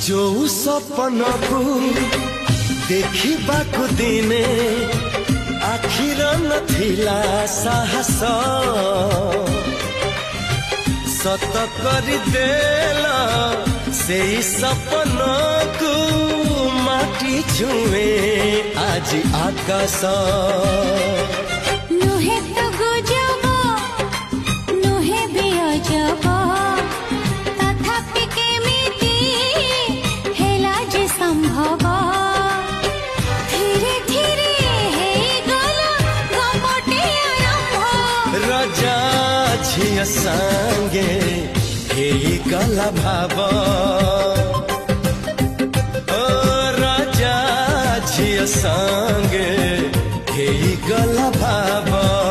जो सपन को देखा दिने आखिर नथिला साहस सत कर देला से सपन को माटी छुए आज आकाश नुहे तो गुजब नुहे भी अजब तथापि केमिति हेला जे संभव धीरे धीरे हे गला गमटे आरंभ राजा झिया संगे हे गला भाव राजा झिया संगे हे गला भाव।